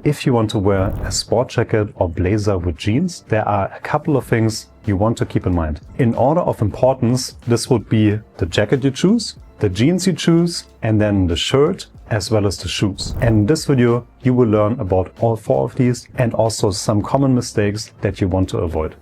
If you want to wear a sport jacket or blazer with jeans, there are a couple of things you want to keep in mind. In order of importance, this would be the jacket you choose, the jeans you choose, and then the shirt, as well as the shoes. And in this video, you will learn about all four of these and also some common mistakes that you want to avoid.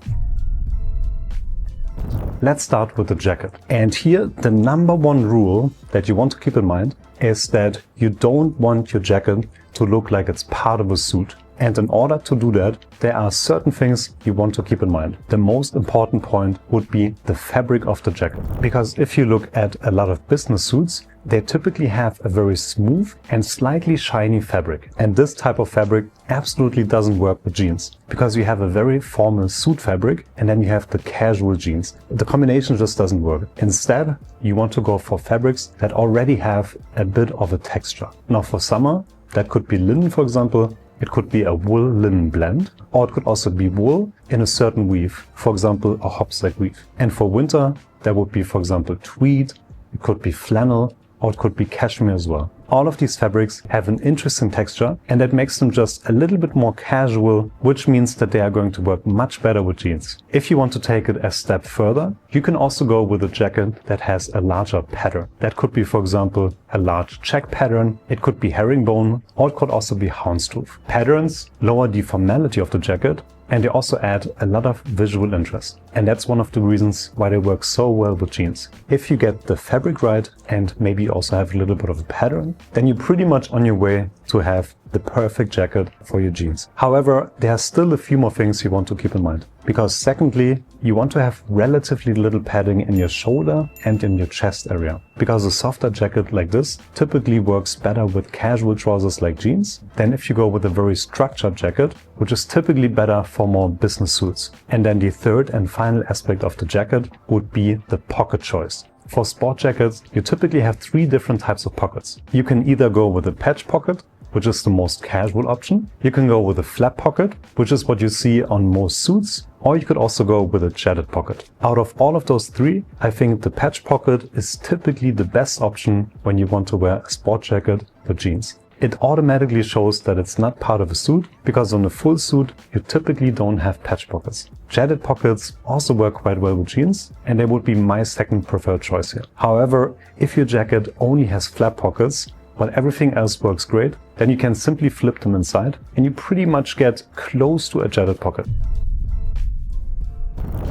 Let's start with the jacket. And here, the number one rule that you want to keep in mind is that you don't want your jacket to look like it's part of a suit. And in order to do that, there are certain things you want to keep in mind. The most important point would be the fabric of the jacket. Because if you look at a lot of business suits, they typically have a very smooth and slightly shiny fabric. And this type of fabric absolutely doesn't work with jeans, because you have a very formal suit fabric and then you have the casual jeans. The combination just doesn't work. Instead, you want to go for fabrics that already have a bit of a texture. Now for summer, that could be linen, for example. It could be a wool-linen blend, or it could also be wool in a certain weave, for example, a hopslight weave. And for winter, there would be, for example, tweed, it could be flannel, or it could be cashmere as well. All of these fabrics have an interesting texture, and that makes them just a little bit more casual, which means that they are going to work much better with jeans. If you want to take it a step further, you can also go with a jacket that has a larger pattern. That could be, for example, a large check pattern, it could be herringbone, or it could also be houndstooth. Patterns lower the formality of the jacket, and they also add a lot of visual interest. And that's one of the reasons why they work so well with jeans. If you get the fabric right and maybe also have a little bit of a pattern, then you're pretty much on your way to have the perfect jacket for your jeans. However, there are still a few more things you want to keep in mind. Because secondly, you want to have relatively little padding in your shoulder and in your chest area. Because a softer jacket like this typically works better with casual trousers like jeans than if you go with a very structured jacket, which is typically better for more business suits. And then the third and final aspect of the jacket would be the pocket choice. For sport jackets, you typically have three different types of pockets. You can either go with a patch pocket, which is the most casual option. You can go with a flap pocket, which is what you see on most suits, or you could also go with a jetted pocket. Out of all of those three, I think the patch pocket is typically the best option when you want to wear a sport jacket with jeans. It automatically shows that it's not part of a suit, because on a full suit, you typically don't have patch pockets. Jetted pockets also work quite well with jeans, and they would be my second preferred choice here. However, if your jacket only has flap pockets, while everything else works great, then you can simply flip them inside and you pretty much get close to a jetted pocket.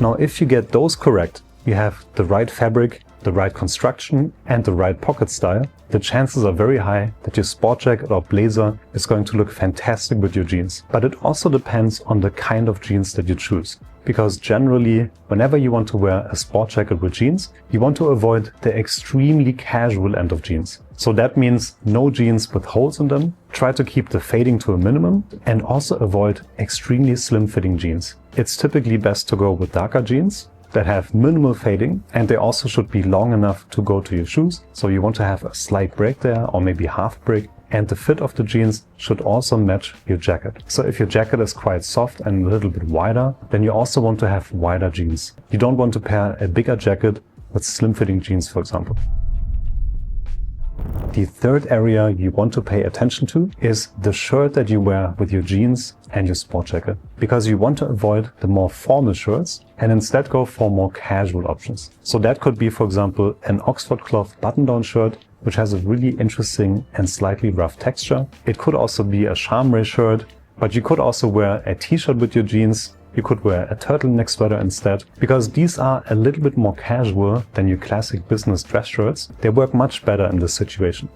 Now, if you get those correct, you have the right fabric, the right construction, and the right pocket style, the chances are very high that your sport jacket or blazer is going to look fantastic with your jeans. But it also depends on the kind of jeans that you choose. Because generally, whenever you want to wear a sport jacket with jeans, you want to avoid the extremely casual end of jeans. So that means no jeans with holes in them, try to keep the fading to a minimum, and also avoid extremely slim fitting jeans. It's typically best to go with darker jeans that have minimal fading, and they also should be long enough to go to your shoes. So you want to have a slight break there, or maybe half break. And the fit of the jeans should also match your jacket. So if your jacket is quite soft and a little bit wider, then you also want to have wider jeans. You don't want to pair a bigger jacket with slim fitting jeans, for example. The third area you want to pay attention to is the shirt that you wear with your jeans and your sport jacket. Because you want to avoid the more formal shirts and instead go for more casual options. So that could be, for example, an Oxford cloth button-down shirt, which has a really interesting and slightly rough texture. It could also be a chambray shirt, but you could also wear a t-shirt with your jeans. You could wear a turtleneck sweater instead, because these are a little bit more casual than your classic business dress shirts. They work much better in this situation.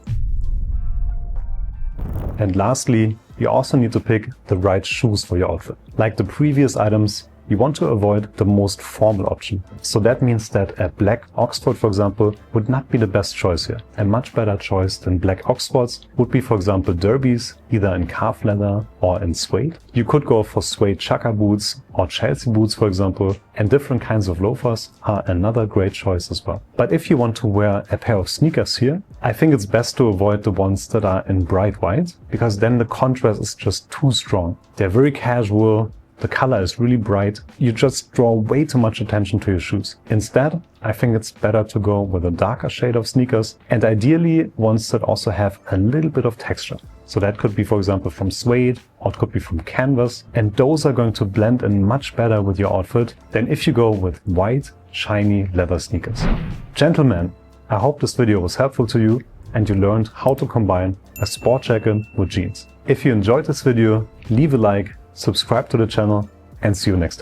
And lastly, you also need to pick the right shoes for your outfit. Like the previous items, you want to avoid the most formal option. So that means that a black Oxford, for example, would not be the best choice here. A much better choice than black Oxfords would be, for example, derbies, either in calf leather or in suede. You could go for suede chukka boots or Chelsea boots, for example, and different kinds of loafers are another great choice as well. But if you want to wear a pair of sneakers here, I think it's best to avoid the ones that are in bright white, because then the contrast is just too strong. They're very casual. The color is really bright. You just draw way too much attention to your shoes. Instead, I think it's better to go with a darker shade of sneakers, and ideally ones that also have a little bit of texture. So that could be, for example, from suede, or it could be from canvas. And those are going to blend in much better with your outfit than if you go with white, shiny leather sneakers. Gentlemen, I hope this video was helpful to you and you learned how to combine a sport jacket with jeans. If you enjoyed this video, leave a like, subscribe to the channel, and see you next time.